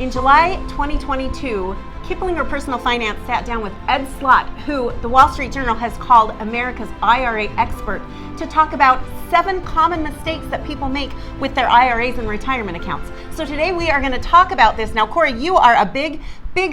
In July 2022, Kiplinger Personal Finance sat down with Ed Slott, who the Wall Street Journal has called America's IRA expert, to talk about 7 common mistakes that people make with their IRAs and retirement accounts. So today we are going to talk about this. Now, Corey, you are a big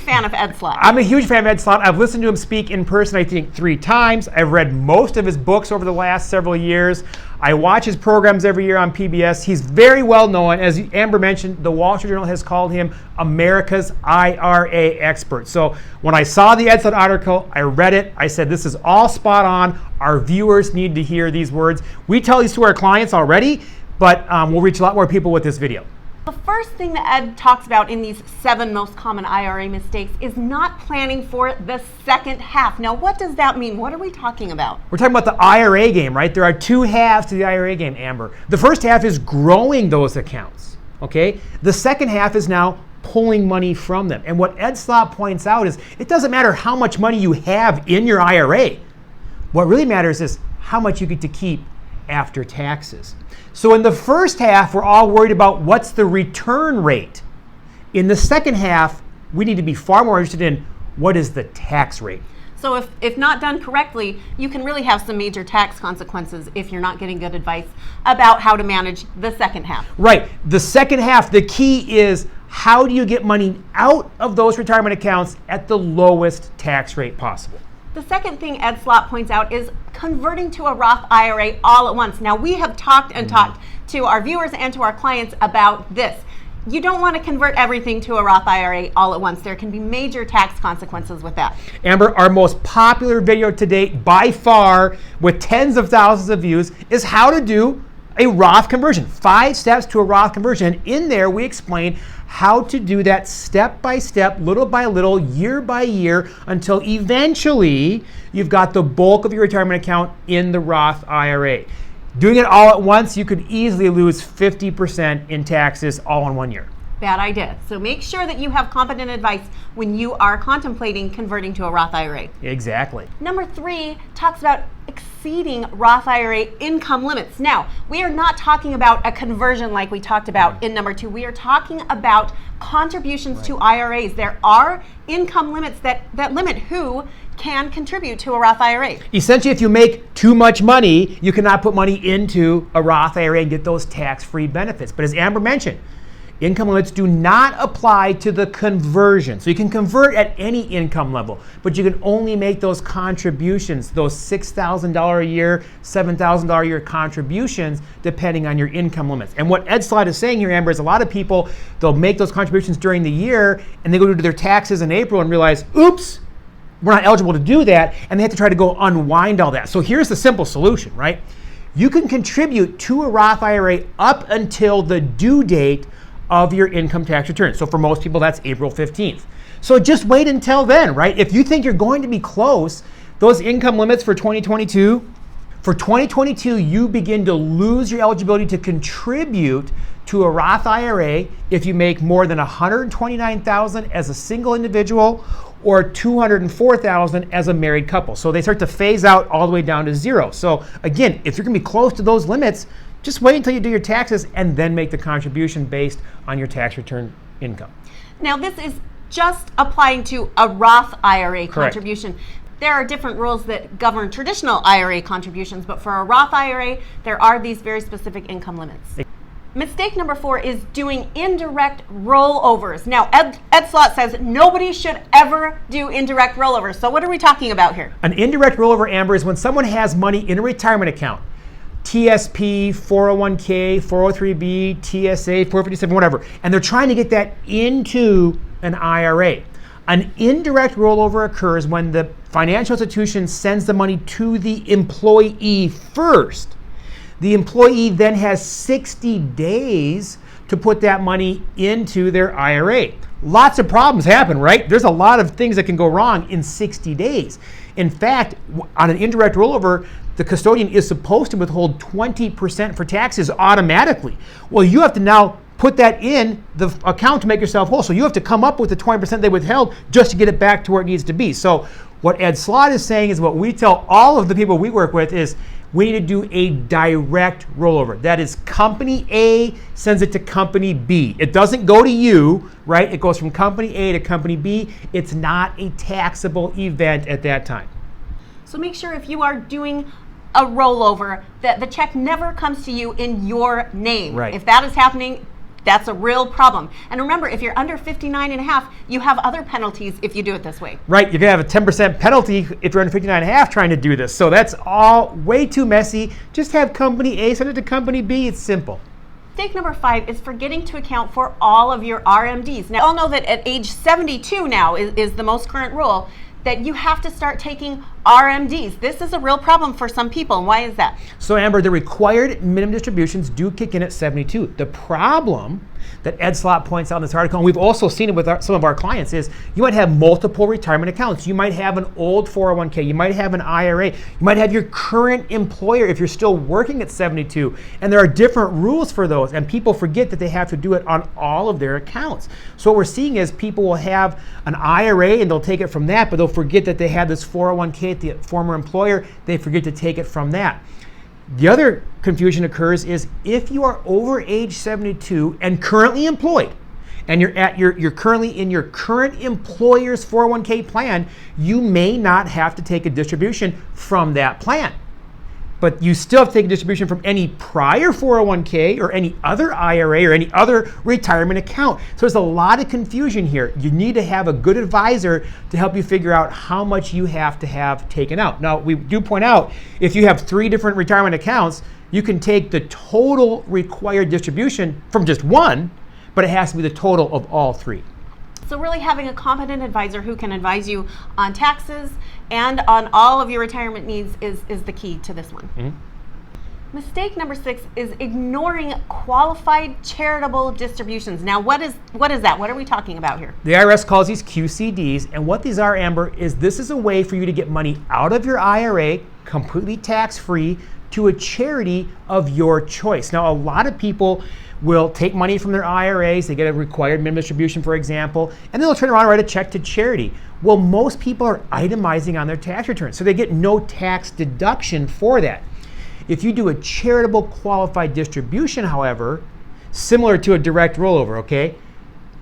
fan of Ed Slott. I'm a huge fan of Ed Slott. I've listened to him speak in person, I think, 3 times. I've read most of his books over the last several years. I watch his programs every year on PBS. He's very well known. As Amber mentioned, the Wall Street Journal has called him America's IRA expert. So when I saw the Ed Slott article, I read it. I said, this is all spot on. Our viewers need to hear these words. We tell these to our clients already, but we'll reach a lot more people with this video. The first thing that Ed talks about in these 7 most common IRA mistakes is not planning for the second half. Now, what does that mean? What are we talking about? We're talking about the IRA game, right? There are 2 halves to the IRA game, Amber. The first half is growing those accounts, okay? The second half is now pulling money from them. And what Ed Slott points out is it doesn't matter how much money you have in your IRA. What really matters is how much you get to keep after taxes. So in the first half, we're all worried about what's the return rate. In the second half, we need to be far more interested in what is the tax rate. So if not done correctly, you can really have some major tax consequences if you're not getting good advice about how to manage the second half. Right. The second half, the key is how do you get money out of those retirement accounts at the lowest tax rate possible. The second thing Ed Slott points out is converting to a Roth IRA all at once. Now, we have talked to our viewers and to our clients about this. You don't want to convert everything to a Roth IRA all at once. There can be major tax consequences with that. Amber, our most popular video to date by far with tens of thousands of views is how to do a Roth conversion. 5 steps to a Roth conversion. In there, we explain how to do that step by step, little by little, year by year, until eventually you've got the bulk of your retirement account in the Roth IRA. Doing it all at once, you could easily lose 50% in taxes all in 1 year. Bad idea. So make sure that you have competent advice when you are contemplating converting to a Roth IRA. Exactly. Number 3 talks about exceeding Roth IRA income limits. Now, we are not talking about a conversion like we talked about in number 2. We are talking about contributions to IRAs. There are income limits that limit who can contribute to a Roth IRA. Essentially, if you make too much money, you cannot put money into a Roth IRA and get those tax-free benefits. But as Amber mentioned, income limits do not apply to the conversion. So you can convert at any income level, but you can only make those contributions, those $6,000 a year, $7,000 a year contributions, depending on your income limits. And what Ed Slott is saying here, Amber, is a lot of people, they'll make those contributions during the year, and they go to do their taxes in April and realize, oops, we're not eligible to do that, and they have to try to go unwind all that. So here's the simple solution, right? You can contribute to a Roth IRA up until the due date of your income tax return. So for most people, that's April 15th. So just wait until then, right? If you think you're going to be close, those income limits for 2022, you begin to lose your eligibility to contribute to a Roth IRA if you make more than $129,000 as a single individual or $204,000 as a married couple. So they start to phase out all the way down to 0. So again, if you're gonna be close to those limits, just wait until you do your taxes and then make the contribution based on your tax return income. Now, this is just applying to a Roth IRA Correct. contribution. There are different rules that govern traditional IRA contributions, but for a Roth IRA, there are these very specific income limits. Mistake number 4 is doing indirect rollovers. Now, Ed Slott says nobody should ever do indirect rollovers. So what are we talking about here? An indirect rollover, Amber, is when someone has money in a retirement account, TSP, 401k, 403b, TSA, 457, whatever, and they're trying to get that into an IRA. An indirect rollover occurs when the financial institution sends the money to the employee first. The employee then has 60 days to put that money into their IRA. Lots of problems happen, right? There's a lot of things that can go wrong in 60 days. In fact, on an indirect rollover, the custodian is supposed to withhold 20% for taxes automatically. Well, you have to now put that in the account to make yourself whole. So you have to come up with the 20% they withheld just to get it back to where it needs to be. So what Ed Slott is saying is what we tell all of the people we work with is we need to do a direct rollover. That is, company A sends it to company B. It doesn't go to you, right? It goes from company A to company B. It's not a taxable event at that time. So make sure if you are doing a rollover that the check never comes to you in your name. Right. If that is happening, that's a real problem. And remember, if you're under 59.5, you have other penalties if you do it this way. Right, you're gonna have a 10% penalty if you're under 59.5 trying to do this. So that's all way too messy. Just have company A send it to company B, it's simple. Mistake number 5 is forgetting to account for all of your RMDs. Now, we all know that at age 72 now is the most current rule that you have to start taking RMDs. This is a real problem for some people. And why is that? So Amber, the required minimum distributions do kick in at 72. The problem that Ed Slott points out in this article, and we've also seen it with some of our clients, is you might have multiple retirement accounts. You might have an old 401k, you might have an IRA, you might have your current employer if you're still working at 72, and there are different rules for those, and people forget that they have to do it on all of their accounts. So what we're seeing is people will have an IRA and they'll take it from that, but they'll forget that they had this 401k at the former employer, they forget to take it from that. The other confusion occurs is if you are over age 72 and currently employed, and you're currently in your current employer's 401k plan, you may not have to take a distribution from that plan. But you still have to take a distribution from any prior 401k or any other IRA or any other retirement account. So there's a lot of confusion here. You need to have a good advisor to help you figure out how much you have to have taken out. Now, we do point out, if you have 3 different retirement accounts, you can take the total required distribution from just one, but it has to be the total of all 3. So really having a competent advisor who can advise you on taxes and on all of your retirement needs is the key to this one. Mm-hmm. Mistake number 6 is ignoring qualified charitable distributions. Now, what is that? What are we talking about here? The IRS calls these QCDs, and what these are, Amber, is this is a way for you to get money out of your IRA completely tax-free to a charity of your choice. Now, a lot of people will take money from their IRAs, they get a required minimum distribution, for example, and then they'll turn around and write a check to charity. Well, most people are itemizing on their tax return, so they get no tax deduction for that. If you do a charitable qualified distribution, however, similar to a direct rollover, okay,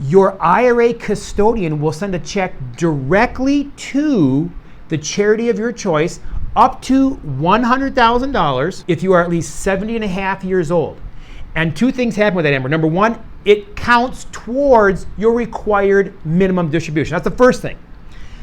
your IRA custodian will send a check directly to the charity of your choice up to $100,000 if you are at least 70 and a half years old. And 2 things happen with that, Amber. Number 1, it counts towards your required minimum distribution. That's the first thing.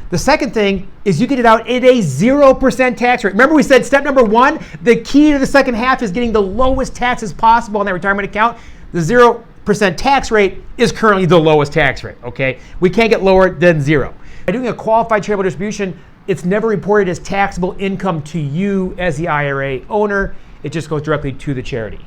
The second thing is you get it out at a 0% tax rate. Remember we said step number 1, the key to the second half is getting the lowest taxes possible on that retirement account. The 0% tax rate is currently the lowest tax rate, okay? We can't get lower than 0. By doing a qualified charitable distribution, it's never reported as taxable income to you as the IRA owner. It just goes directly to the charity.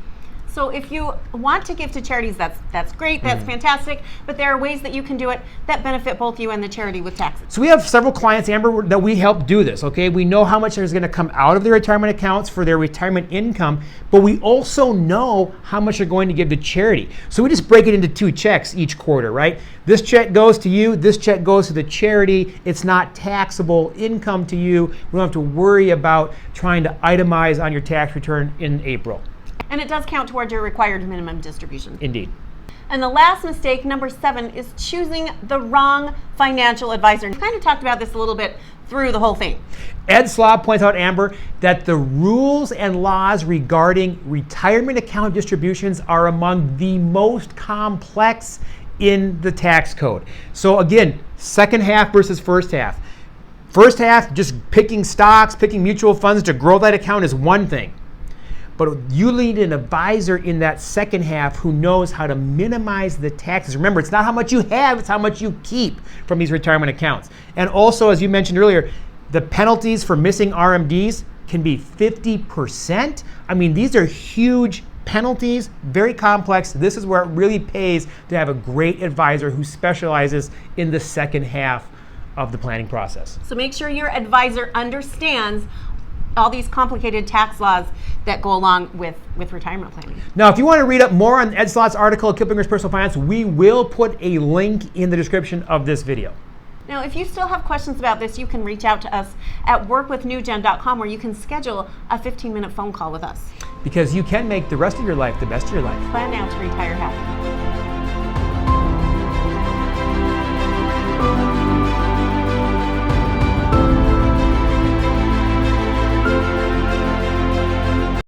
So if you want to give to charities, that's great, that's fantastic, but there are ways that you can do it that benefit both you and the charity with taxes. So we have several clients, Amber, that we help do this, okay? We know how much is going to come out of their retirement accounts for their retirement income, but we also know how much they're going to give to charity. So we just break it into 2 checks each quarter, right? This check goes to you, this check goes to the charity. It's not taxable income to you. We don't have to worry about trying to itemize on your tax return in April. And it does count towards your required minimum distribution. Indeed. And the last mistake, number 7, is choosing the wrong financial advisor. We kind of talked about this a little bit through the whole thing. Ed Slott points out, Amber, that the rules and laws regarding retirement account distributions are among the most complex in the tax code. So again, second half versus first half. First half, just picking stocks, picking mutual funds to grow that account is one thing. But you need an advisor in that second half who knows how to minimize the taxes. Remember, it's not how much you have, it's how much you keep from these retirement accounts. And also, as you mentioned earlier, the penalties for missing RMDs can be 50%. I mean, these are huge penalties, very complex. This is where it really pays to have a great advisor who specializes in the second half of the planning process. So make sure your advisor understands all these complicated tax laws that go along with retirement planning. Now, if you want to read up more on Ed Slott's article, Kiplinger's Personal Finance, we will put a link in the description of this video. Now, if you still have questions about this, you can reach out to us at workwithnewgen.com, where you can schedule a 15-minute phone call with us. Because you can make the rest of your life the best of your life. Plan now to retire happy.